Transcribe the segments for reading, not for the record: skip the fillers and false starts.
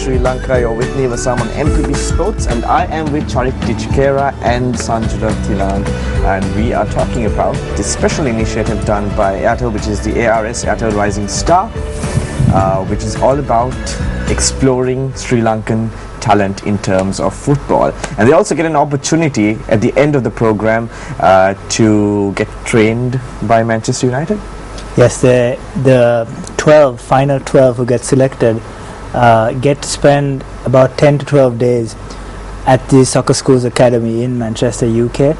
Sri Lanka. You're with me, Vasam, on MTVSports, and I am with Charit Tichikera and Sanjula Thilan, and we are talking about this special initiative done by Airtel, which is the ARS, Airtel Rising Star, which is all about exploring Sri Lankan talent in terms of football. And they also get an opportunity at the end of the program to get trained by Manchester United. Yes, the final 12 who get selected get to spend about 10 to 12 days at the Soccer Schools Academy in Manchester, UK,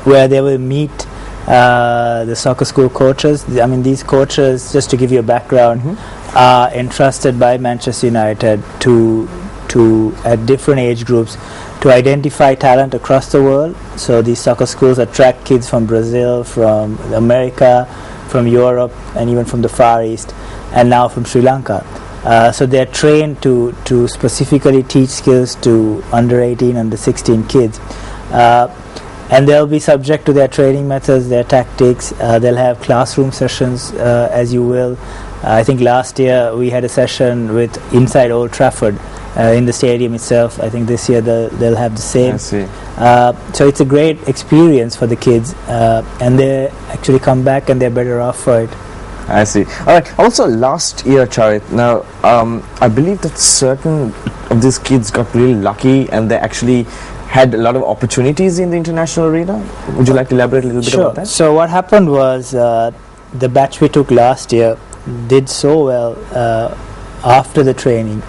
where they will meet the soccer school coaches. I mean, these coaches, just to give you a background, are entrusted by Manchester United to at different age groups to identify talent across the world. So these soccer schools attract kids from Brazil, from America, from Europe, and even from the Far East, and now from Sri Lanka. So they're trained to specifically teach skills to under 18, under 16 kids. And they'll be subject to their training methods, their tactics. They'll have classroom sessions, as you will. I think last year we had a session with inside Old Trafford, in the stadium itself. I think this year they'll have the same. I see. So it's a great experience for the kids, and they actually come back and they're better off for it. I see. All right. Also, last year, Charit, now I believe that certain of these kids got really lucky and they actually had a lot of opportunities in the international arena. Would you like to elaborate a little bit about that? So what happened was the batch we took last year did so well after the training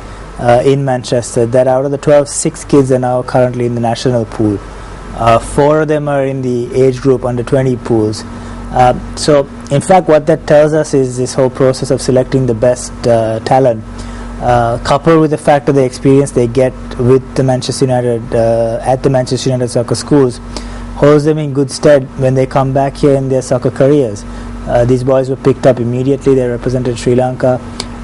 in Manchester that out of the 12, 6 kids are now currently in the national pool. 4 of them are in the age group under 20 pools. So in fact what that tells us is this whole process of selecting the best talent, coupled with the fact of the experience they get with the Manchester United at the Manchester United soccer schools, holds them in good stead when they come back here in their soccer careers. These boys were picked up immediately. They represented Sri Lanka,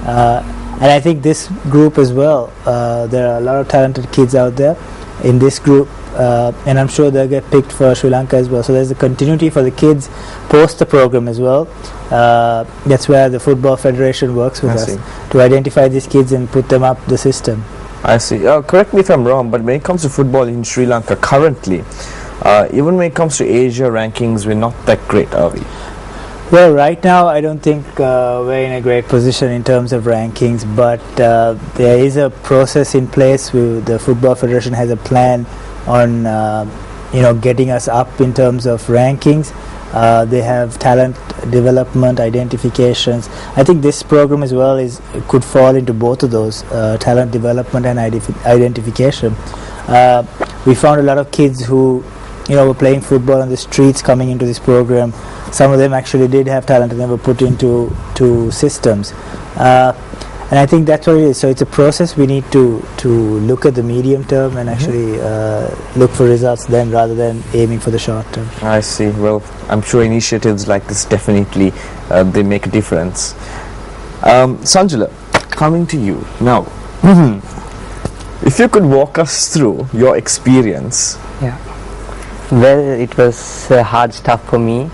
and I think this group as well, there are a lot of talented kids out there in this group, and I'm sure they'll get picked for Sri Lanka as well. So there's a continuity for the kids post the program as well. That's where the Football Federation works with us to identify these kids and put them up the system. I see. Correct me if I'm wrong, but when it comes to football in Sri Lanka currently, even when it comes to Asia rankings, we're not that great, are we? Well, right now I don't think we're in a great position in terms of rankings, but there is a process in place. The Football Federation has a plan on getting us up in terms of rankings. They have talent development, identifications. I think this program as well could fall into both of those, talent development and identification. We found a lot of kids who were playing football on the streets coming into this program. Some of them actually did have talent and they were put into systems. And I think that's what it is. So it's a process. We need to look at the medium term and actually look for results then, rather than aiming for the short term. I see. Well, I'm sure initiatives like this definitely they make a difference. Sanjula, coming to you now. If you could walk us through your experience. Yeah. Well, it was hard stuff for me.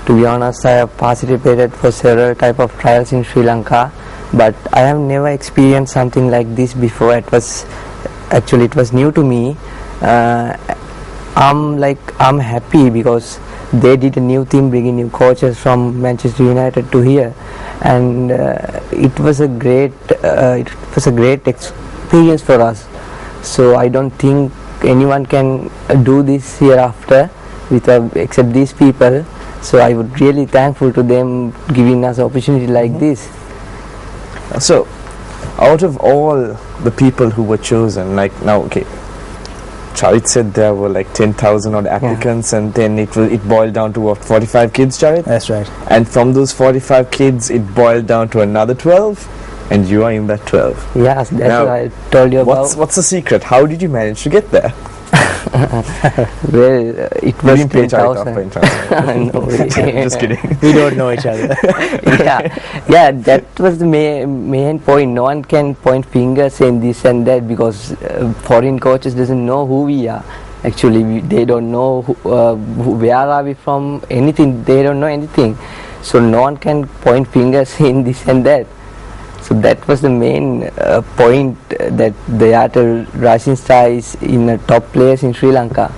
To be honest, I have participated for several type of trials in Sri Lanka, but I have never experienced something like this before. It was new to me. I'm happy because they did a new thing, bringing new coaches from Manchester United to here, and it was a great experience for us. So I don't think anyone can do this hereafter except these people. So I would really thankful to them giving us opportunity like this. So, out of all the people who were chosen, Charit said there were like 10,000 odd applicants, and then it boiled down to what, 45 kids, Charit? That's right. And from those 45 kids, it boiled down to another 12, and you are in that 12. Yes, that's what I told you about. What's the secret? How did you manage to get there? Well, it was 10,000. No, just kidding. We don't know each other. yeah, that was the main point. No one can point fingers saying this and that, because foreign coaches doesn't know who we are. Actually, they don't know where are we from, anything. They don't know anything. So no one can point fingers saying this and that. So that was the main point that the Airtel Rising Star is in the top players in Sri Lanka.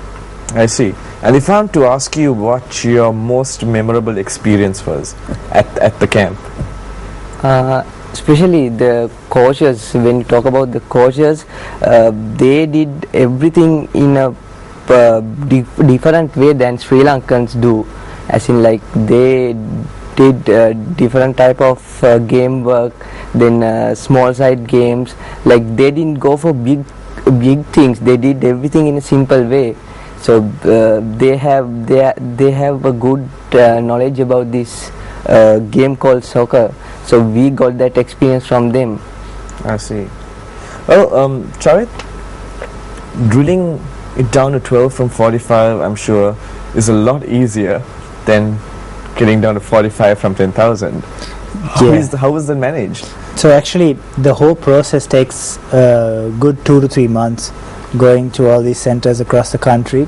I see. And if I'm to ask you what your most memorable experience was at the camp? Especially the coaches, when you talk about the coaches, they did everything in a different way than Sri Lankans do, as in like they did different type of game work, then small side games, like they didn't go for big things, they did everything in a simple way. So they have a good knowledge about this game called soccer. So we got that experience from them. I see. Well, Charit, drilling it down to 12 from 45, I'm sure, is a lot easier than getting down to 45 from 10,000. How is that managed? So actually, the whole process takes a good 2 to 3 months, going to all these centers across the country.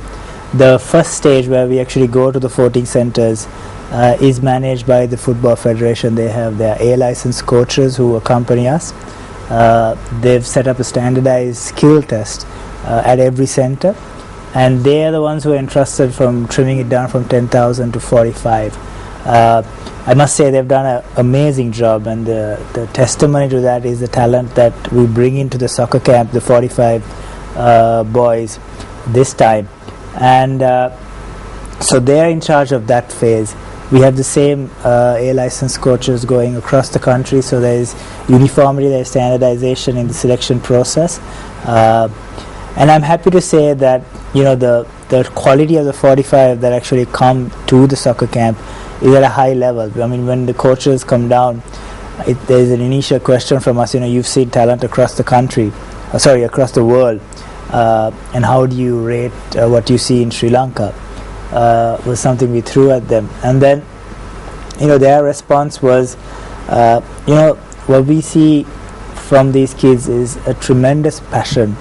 The first stage, where we actually go to the 14 centers, is managed by the Football Federation. They have their A licensed coaches who accompany us. They've set up a standardized skill test at every center, and they are the ones who are entrusted from trimming it down from 10,000 to 45. I must say they've done an amazing job, and the testimony to that is the talent that we bring into the soccer camp, the 45 boys this time. And so they're in charge of that phase. We have the same A licensed coaches going across the country, so there is uniformity, there is standardization in the selection process. And I'm happy to say that the quality of the 45 that actually come to the soccer camp is at a high level. I mean, when the coaches come down, there's an initial question from us, you've seen talent across the country, across the world, and how do you rate what you see in Sri Lanka? Was something we threw at them. And then, their response was, what we see from these kids is a tremendous passion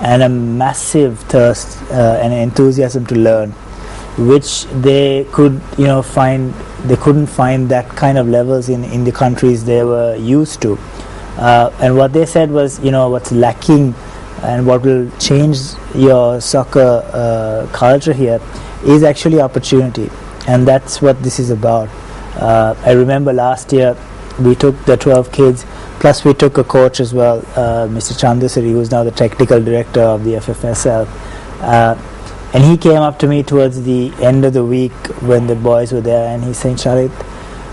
and a massive thirst and enthusiasm to learn, which they could find. They couldn't find that kind of levels in the countries they were used to. And what they said was, what's lacking and what will change your soccer culture here is actually opportunity, and that's what this is about. I remember last year we took the 12 kids, plus we took a coach as well, Mr. Chandasari, who is now the technical director of the FFSL, and he came up to me towards the end of the week when the boys were there, and he's saying, Charit,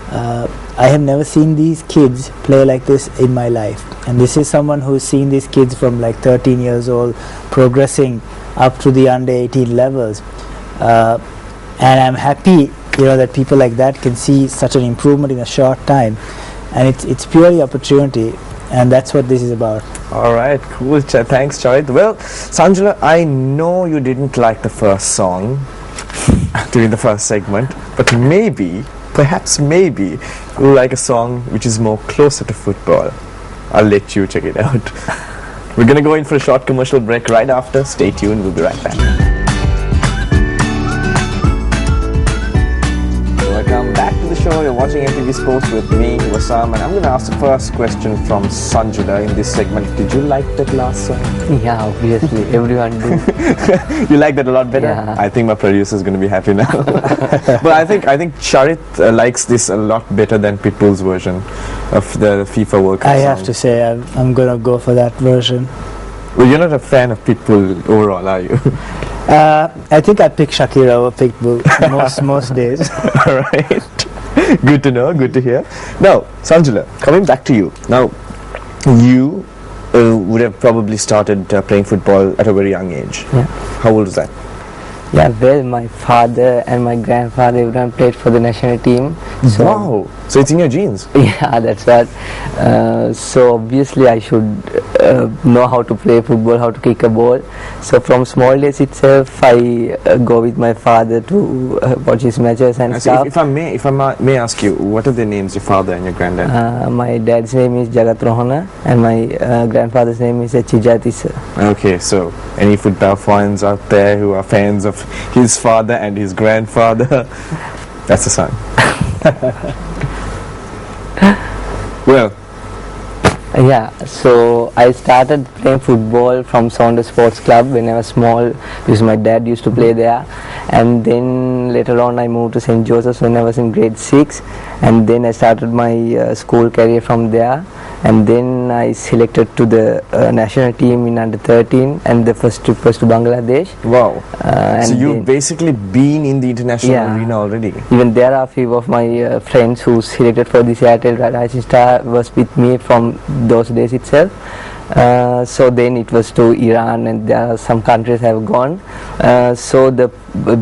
I have never seen these kids play like this in my life, and this is someone who's seen these kids from like 13 years old progressing up to the under 18 levels. And I'm happy that people like that can see such an improvement in a short time, and it's purely opportunity, and that's what this is about. Alright, cool. Thanks, Charit. Well, Sanjula, I know you didn't like the first song during the first segment, but perhaps maybe you like a song which is more closer to football. I'll let you check it out. We're going to go in for a short commercial break right after. Stay tuned, we'll be right back. Welcome back to the show. You're watching MTVSports with me, Wasam, and I'm going to ask the first question from Sanjula in this segment. Did you like that last song? Yeah, obviously, everyone do. You like that a lot better? Yeah. I think my producer is going to be happy now. But I think Charit likes this a lot better than Pitbull's version of the FIFA World Cup I song. have to say I'm going to go for that version. Well, you're not a fan of Pitbull overall, are you? I think I pick Shakira over Pitbull most days. Alright. Good to know, good to hear. Now, Sanjula, coming back to you. Now, you would have probably started playing football at a very young age. Yeah. How old was that? Yeah, well, my father and my grandfather, everyone played for the national team. So Wow! So it's in your genes? Yeah, that's right. So obviously I should know how to play football, how to kick a ball. So from small days itself, I go with my father to watch his matches and stuff. If I may ask you, what are their names, your father and your granddad? My dad's name is Jagat Rohana and my grandfather's name is Chijatisa. Okay, so any football fans out there who are fans of his father and his grandfather, that's the son. Well, Yeah, so I started playing football from Saunders Sports Club when I was small because my dad used to play there, and then later on I moved to St. Joseph's when I was in grade 6, and then I started my school career from there, and then I selected to the national team in under 13, and the first trip was to Bangladesh. Wow. And So you've basically been in the international Yeah. arena already. Even there are a few of my friends who selected for this Airtel Rising Star was with me from those days itself. So then it was to Iran, and there are some countries have gone. So the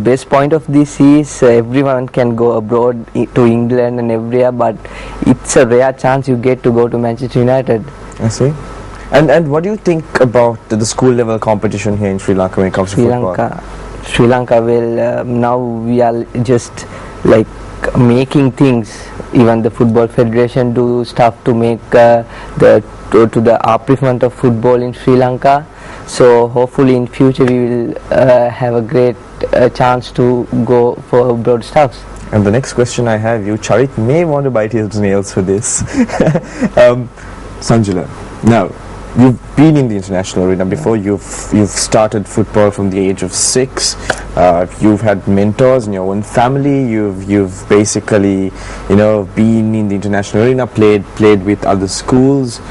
best point of this is everyone can go abroad to England and everywhere, but it's a rare chance you get to go to Manchester United. I see. And what do you think about the school level competition here in Sri Lanka when it comes to football? Sri Lanka, well, now we are just like making things. Even the football federation do stuff to make to the upliftment of football in Sri Lanka. So hopefully in future we will have a great chance to go for abroad stuffs. And the next question I have, you Charit may want to bite his nails for this. Sanjula, now you've been in the international arena before. You've started football from the age of 6. You've had mentors in your own family. You've basically been in the international arena, played with other schools,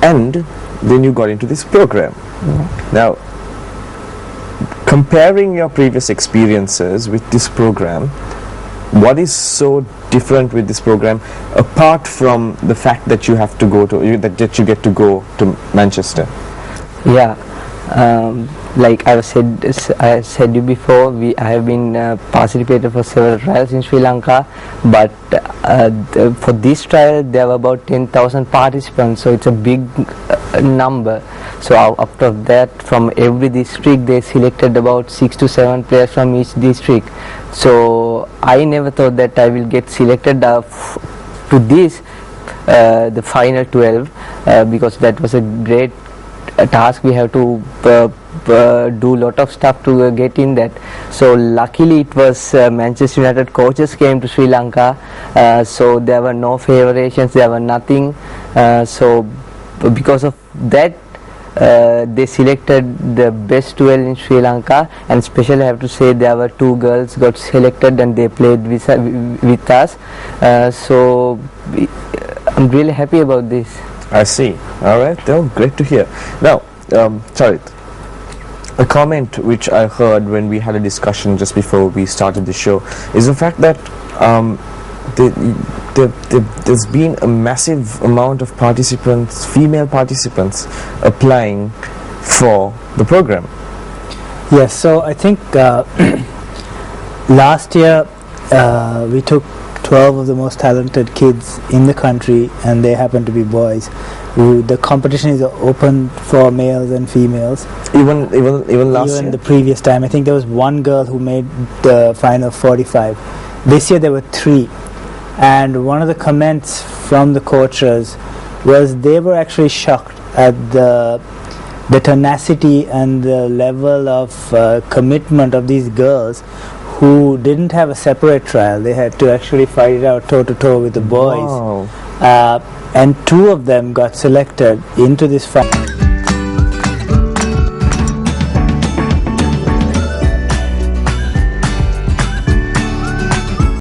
and then you got into this program. Now, comparing your previous experiences with this program, what is so different with this program apart from the fact that you have to go to that you get to go to Manchester? Yeah, like I said you before, I have been participated for several trials in Sri Lanka, but for this trial there were about 10,000 participants, so it's a big number. So out of that, from every district they selected about 6 to 7 players from each district. So I never thought that I will get selected to this the final 12 because that was a great task. We have to do lot of stuff to get in that. So luckily it was Manchester United coaches came to Sri Lanka, so there were no favorations, there were nothing. So because of that they selected the best 12 in Sri Lanka, and especially I have to say there were 2 girls got selected and they played with us. So I'm really happy about this. I see. Alright, great to hear. Now, Charit, a comment which I heard when we had a discussion just before we started the show is the fact that there's been a massive amount of participants, female participants, applying for the program. Yes, so I think last year we took 12 of the most talented kids in the country, and they happen to be boys. The competition is open for males and females. Even last year? Even the previous time, I think there was one girl who made the final 45. This year there were 3. And one of the comments from the coaches was they were actually shocked at the tenacity and the level of commitment of these girls who didn't have a separate trial. They had to actually fight it out toe to toe with the boys. Wow. And 2 of them got selected into this final.